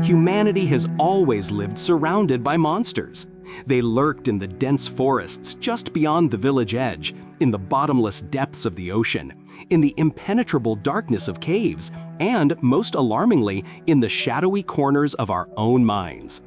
Humanity has always lived surrounded by monsters. They lurked in the dense forests just beyond the village edge, in the bottomless depths of the ocean, in the impenetrable darkness of caves, and, most alarmingly, in the shadowy corners of our own minds.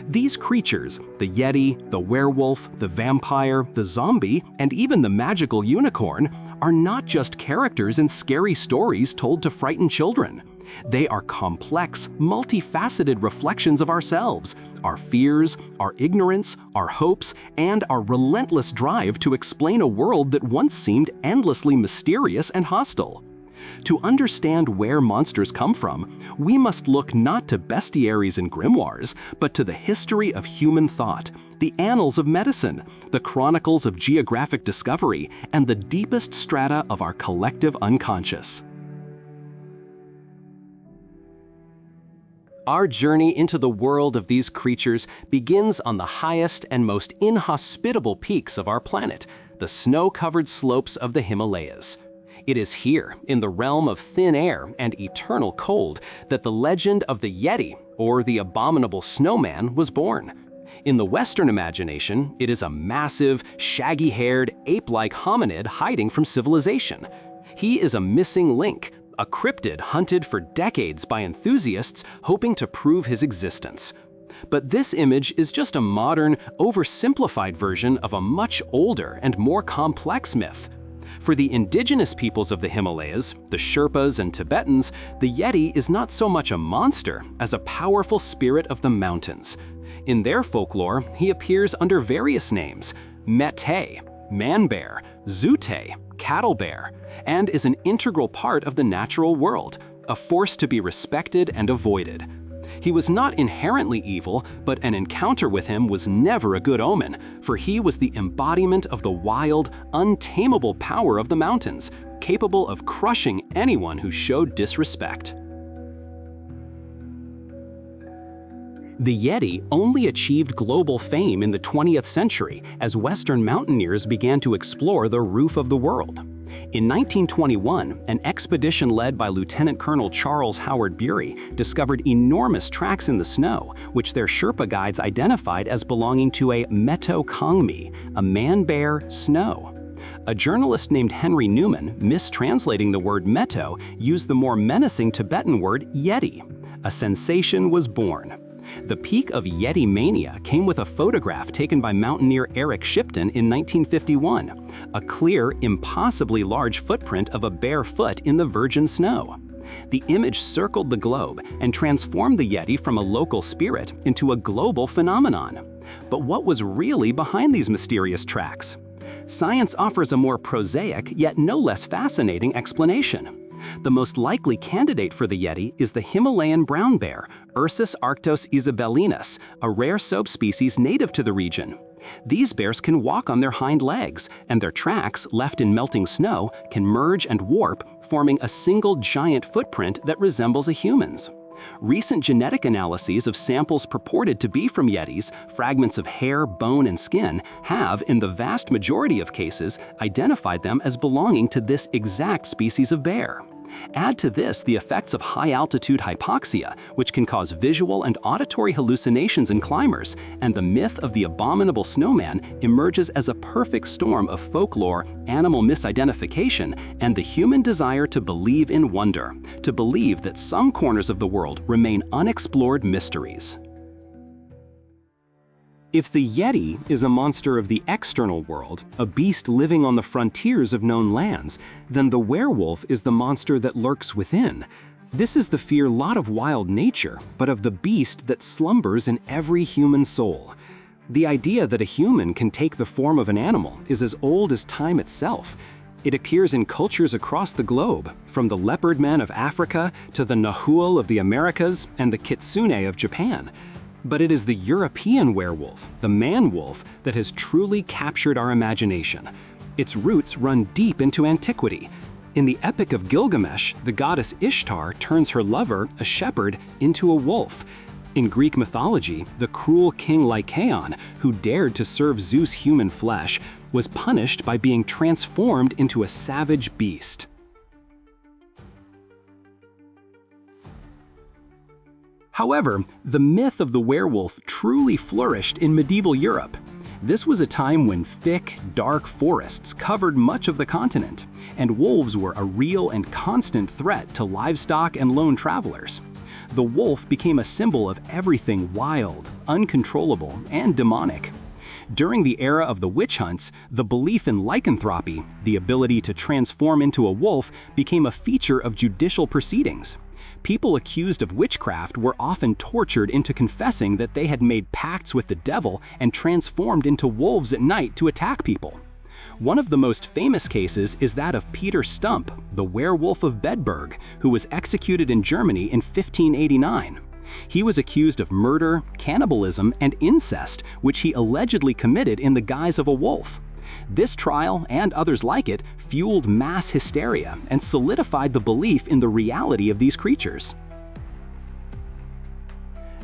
These creatures, the yeti, the werewolf, the vampire, the zombie, and even the magical unicorn, are not just characters in scary stories told to frighten children. They are complex, multifaceted reflections of ourselves, our fears, our ignorance, our hopes, and our relentless drive to explain a world that once seemed endlessly mysterious and hostile. To understand where monsters come from, we must look not to bestiaries and grimoires, but to the history of human thought, the annals of medicine, the chronicles of geographic discovery, and the deepest strata of our collective unconscious. Our journey into the world of these creatures begins on the highest and most inhospitable peaks of our planet, the snow-covered slopes of the Himalayas. It is here, in the realm of thin air and eternal cold, that the legend of the yeti, or the abominable snowman, was born. In the Western imagination, it is a massive, shaggy-haired, ape-like hominid hiding from civilization. He is a missing link, a cryptid hunted for decades by enthusiasts hoping to prove his existence. But this image is just a modern, oversimplified version of a much older and more complex myth. For the indigenous peoples of the Himalayas, the Sherpas and Tibetans, the yeti is not so much a monster as a powerful spirit of the mountains. In their folklore, he appears under various names: Mete, man-bear, Zute, cattle bear, and is an integral part of the natural world, a force to be respected and avoided. He was not inherently evil, but an encounter with him was never a good omen, for he was the embodiment of the wild, untamable power of the mountains, capable of crushing anyone who showed disrespect. The yeti only achieved global fame in the 20th century as Western mountaineers began to explore the roof of the world. In 1921, an expedition led by Lieutenant Colonel Charles Howard Bury discovered enormous tracks in the snow, which their Sherpa guides identified as belonging to a Meto Kongmi, a man-bear snow. A journalist named Henry Newman, mistranslating the word Meto, used the more menacing Tibetan word yeti. A sensation was born. The peak of Yeti mania came with a photograph taken by mountaineer Eric Shipton in 1951, a clear, impossibly large footprint of a bare foot in the virgin snow. The image circled the globe and transformed the Yeti from a local spirit into a global phenomenon. But what was really behind these mysterious tracks? Science offers a more prosaic, yet no less fascinating explanation. The most likely candidate for the yeti is the Himalayan brown bear, Ursus arctos isabelinus, a rare subspecies native to the region. These bears can walk on their hind legs, and their tracks, left in melting snow, can merge and warp, forming a single giant footprint that resembles a human's. Recent genetic analyses of samples purported to be from yetis, fragments of hair, bone, and skin, have, in the vast majority of cases, identified them as belonging to this exact species of bear. Add to this the effects of high-altitude hypoxia, which can cause visual and auditory hallucinations in climbers, and the myth of the abominable snowman emerges as a perfect storm of folklore, animal misidentification, and the human desire to believe in wonder, to believe that some corners of the world remain unexplored mysteries. If the yeti is a monster of the external world, a beast living on the frontiers of known lands, then the werewolf is the monster that lurks within. This is the fear not of wild nature, but of the beast that slumbers in every human soul. The idea that a human can take the form of an animal is as old as time itself. It appears in cultures across the globe, from the leopard men of Africa to the Nahual of the Americas and the kitsune of Japan. But it is the European werewolf, the man-wolf, that has truly captured our imagination. Its roots run deep into antiquity. In the Epic of Gilgamesh, the goddess Ishtar turns her lover, a shepherd, into a wolf. In Greek mythology, the cruel king Lycaon, who dared to serve Zeus' human flesh, was punished by being transformed into a savage beast. However, the myth of the werewolf truly flourished in medieval Europe. This was a time when thick, dark forests covered much of the continent, and wolves were a real and constant threat to livestock and lone travelers. The wolf became a symbol of everything wild, uncontrollable, and demonic. During the era of the witch hunts, the belief in lycanthropy, the ability to transform into a wolf, became a feature of judicial proceedings. People accused of witchcraft were often tortured into confessing that they had made pacts with the devil and transformed into wolves at night to attack people. One of the most famous cases is that of Peter Stump, the werewolf of Bedburg, who was executed in Germany in 1589. He was accused of murder, cannibalism, and incest, which he allegedly committed in the guise of a wolf. This trial, and others like it, fueled mass hysteria and solidified the belief in the reality of these creatures.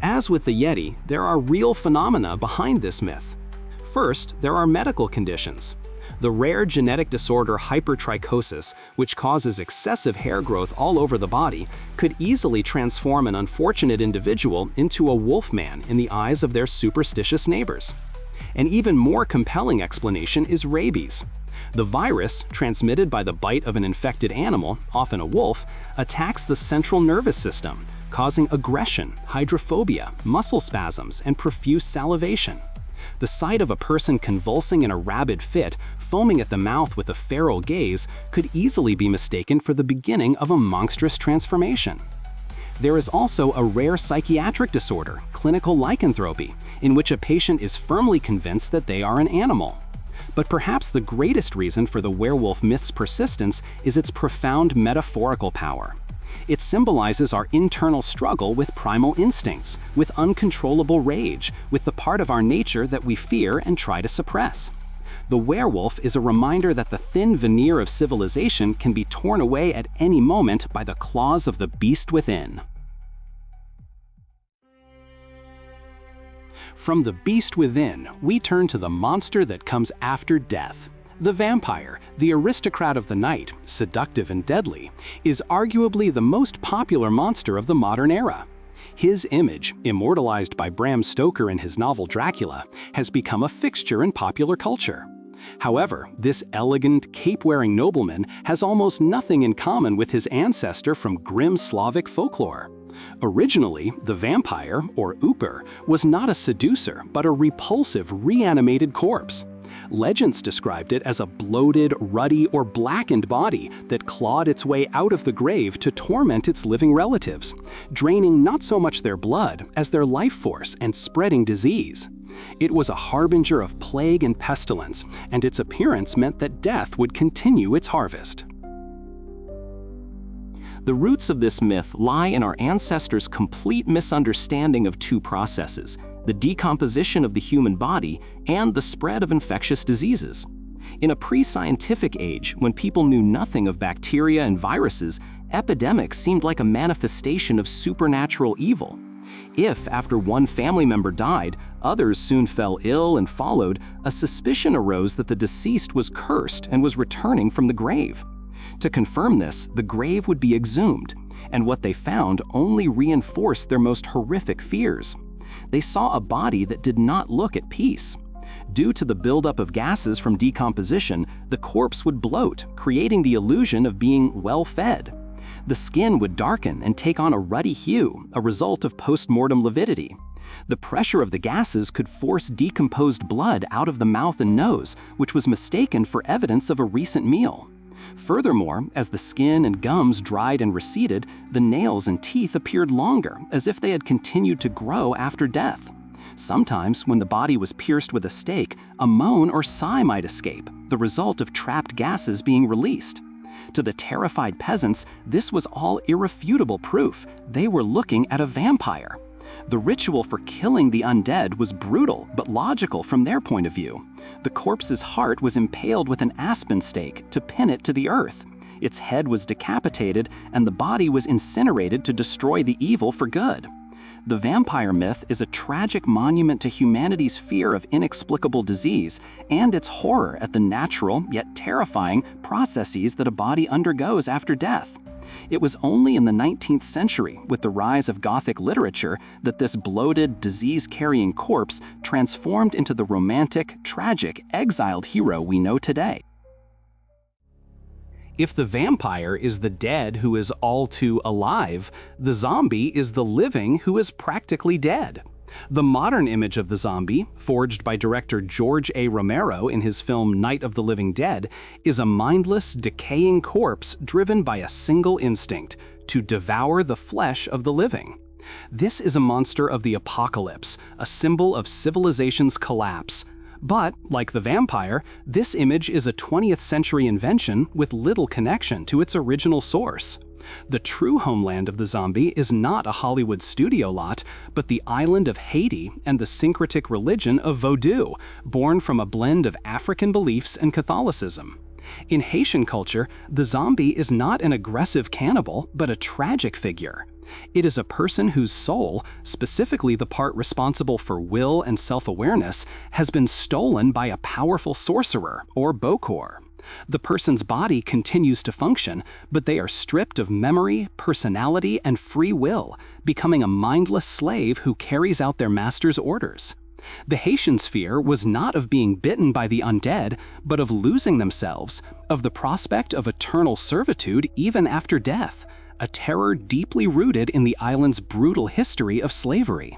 As with the Yeti, there are real phenomena behind this myth. First, there are medical conditions. The rare genetic disorder hypertrichosis, which causes excessive hair growth all over the body, could easily transform an unfortunate individual into a wolfman in the eyes of their superstitious neighbors. An even more compelling explanation is rabies. The virus, transmitted by the bite of an infected animal, often a wolf, attacks the central nervous system, causing aggression, hydrophobia, muscle spasms, and profuse salivation. The sight of a person convulsing in a rabid fit, foaming at the mouth with a feral gaze, could easily be mistaken for the beginning of a monstrous transformation. There is also a rare psychiatric disorder, clinical lycanthropy, in which a patient is firmly convinced that they are an animal. But perhaps the greatest reason for the werewolf myth's persistence is its profound metaphorical power. It symbolizes our internal struggle with primal instincts, with uncontrollable rage, with the part of our nature that we fear and try to suppress. The werewolf is a reminder that the thin veneer of civilization can be torn away at any moment by the claws of the beast within. From the beast within, we turn to the monster that comes after death. The vampire, the aristocrat of the night, seductive and deadly, is arguably the most popular monster of the modern era. His image, immortalized by Bram Stoker in his novel Dracula, has become a fixture in popular culture. However, this elegant, cape-wearing nobleman has almost nothing in common with his ancestor from grim Slavic folklore. Originally, the vampire, or Uper, was not a seducer, but a repulsive, reanimated corpse. Legends described it as a bloated, ruddy, or blackened body that clawed its way out of the grave to torment its living relatives, draining not so much their blood as their life force and spreading disease. It was a harbinger of plague and pestilence, and its appearance meant that death would continue its harvest. The roots of this myth lie in our ancestors' complete misunderstanding of two processes: the decomposition of the human body and the spread of infectious diseases. In a pre-scientific age, when people knew nothing of bacteria and viruses, epidemics seemed like a manifestation of supernatural evil. If, after one family member died, others soon fell ill and followed, a suspicion arose that the deceased was cursed and was returning from the grave. To confirm this, the grave would be exhumed, and what they found only reinforced their most horrific fears. They saw a body that did not look at peace. Due to the buildup of gases from decomposition, the corpse would bloat, creating the illusion of being well-fed. The skin would darken and take on a ruddy hue, a result of post-mortem lividity. The pressure of the gases could force decomposed blood out of the mouth and nose, which was mistaken for evidence of a recent meal. Furthermore, as the skin and gums dried and receded, the nails and teeth appeared longer, as if they had continued to grow after death. Sometimes, when the body was pierced with a stake, a moan or sigh might escape, the result of trapped gases being released. To the terrified peasants, this was all irrefutable proof. They were looking at a vampire. The ritual for killing the undead was brutal but logical from their point of view. The corpse's heart was impaled with an aspen stake to pin it to the earth. Its head was decapitated, and the body was incinerated to destroy the evil for good. The vampire myth is a tragic monument to humanity's fear of inexplicable disease and its horror at the natural yet terrifying processes that a body undergoes after death. It was only in the 19th century, with the rise of Gothic literature, that this bloated, disease-carrying corpse transformed into the romantic, tragic, exiled hero we know today. If the vampire is the dead who is all too alive, the zombie is the living who is practically dead. The modern image of the zombie, forged by director George A. Romero in his film Night of the Living Dead, is a mindless, decaying corpse driven by a single instinct: to devour the flesh of the living. This is a monster of the apocalypse, a symbol of civilization's collapse. But, like the vampire, this image is a 20th century invention with little connection to its original source. The true homeland of the zombie is not a Hollywood studio lot, but the island of Haiti and the syncretic religion of Vodou, born from a blend of African beliefs and Catholicism. In Haitian culture, the zombie is not an aggressive cannibal, but a tragic figure. It is a person whose soul, specifically the part responsible for will and self-awareness, has been stolen by a powerful sorcerer, or bokor. The person's body continues to function, but they are stripped of memory, personality, and free will, becoming a mindless slave who carries out their master's orders. The Haitians' fear was not of being bitten by the undead, but of losing themselves, of the prospect of eternal servitude even after death, a terror deeply rooted in the island's brutal history of slavery.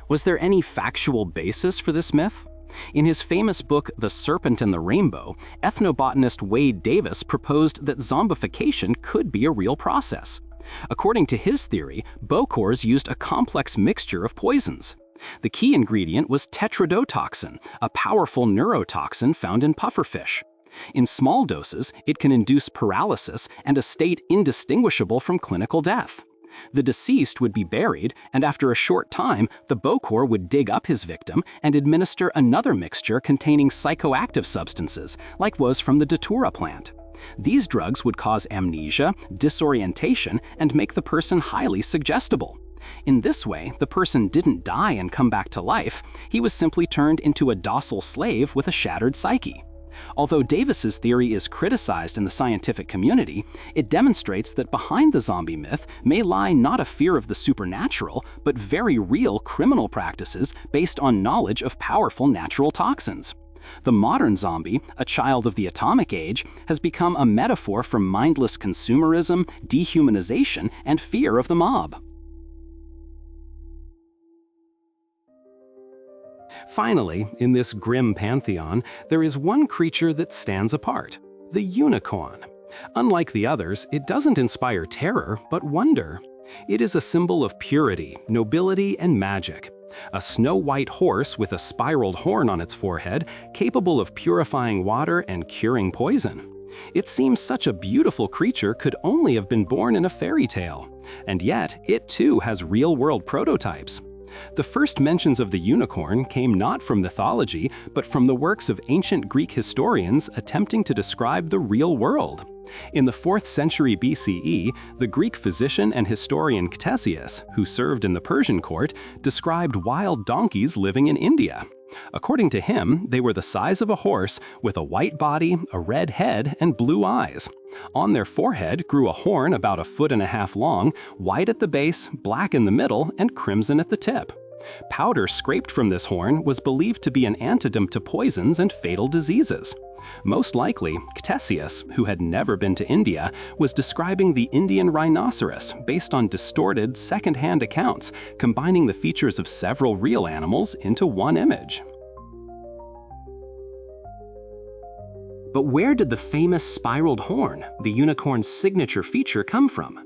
Was there any factual basis for this myth? In his famous book, The Serpent and the Rainbow, ethnobotanist Wade Davis proposed that zombification could be a real process. According to his theory, bokors used a complex mixture of poisons. The key ingredient was tetrodotoxin, a powerful neurotoxin found in pufferfish. In small doses, it can induce paralysis and a state indistinguishable from clinical death. The deceased would be buried, and after a short time, the bokor would dig up his victim and administer another mixture containing psychoactive substances, like was from the datura plant. These drugs would cause amnesia, disorientation, and make the person highly suggestible. In this way, the person didn't die and come back to life. He was simply turned into a docile slave with a shattered psyche. Although Davis's theory is criticized in the scientific community, it demonstrates that behind the zombie myth may lie not a fear of the supernatural, but very real criminal practices based on knowledge of powerful natural toxins. The modern zombie, a child of the atomic age, has become a metaphor for mindless consumerism, dehumanization, and fear of the mob. Finally, in this grim pantheon, there is one creature that stands apart: the unicorn. Unlike the others, it doesn't inspire terror, but wonder. It is a symbol of purity, nobility, and magic. A snow-white horse with a spiraled horn on its forehead, capable of purifying water and curing poison. It seems such a beautiful creature could only have been born in a fairy tale. And yet, it too has real-world prototypes. The first mentions of the unicorn came not from mythology, but from the works of ancient Greek historians attempting to describe the real world. In the 4th century BCE, the Greek physician and historian Ctesias, who served in the Persian court, described wild donkeys living in India. According to him, they were the size of a horse, with a white body, a red head, and blue eyes. On their forehead grew a horn about 1.5 feet long, white at the base, black in the middle, and crimson at the tip. Powder scraped from this horn was believed to be an antidote to poisons and fatal diseases. Most likely, Ctesias, who had never been to India, was describing the Indian rhinoceros based on distorted, second-hand accounts, combining the features of several real animals into one image. But where did the famous spiraled horn, the unicorn's signature feature, come from?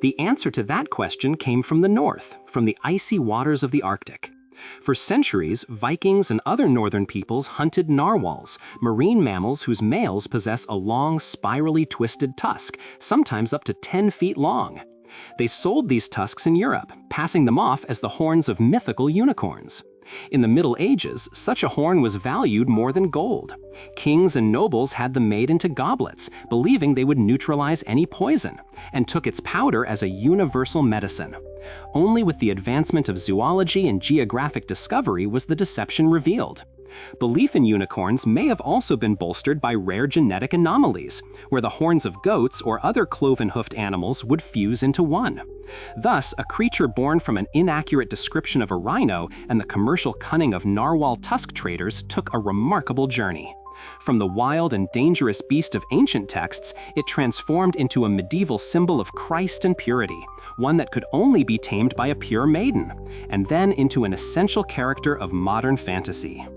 The answer to that question came from the north, from the icy waters of the Arctic. For centuries, Vikings and other northern peoples hunted narwhals, marine mammals whose males possess a long, spirally twisted tusk, sometimes up to 10 feet long. They sold these tusks in Europe, passing them off as the horns of mythical unicorns. In the Middle Ages, such a horn was valued more than gold. Kings and nobles had them made into goblets, believing they would neutralize any poison, and took its powder as a universal medicine. Only with the advancement of zoology and geographic discovery was the deception revealed. Belief in unicorns may have also been bolstered by rare genetic anomalies, where the horns of goats or other cloven-hoofed animals would fuse into one. Thus, a creature born from an inaccurate description of a rhino and the commercial cunning of narwhal tusk traders took a remarkable journey. From the wild and dangerous beast of ancient texts, it transformed into a medieval symbol of Christ and purity, one that could only be tamed by a pure maiden, and then into an essential character of modern fantasy.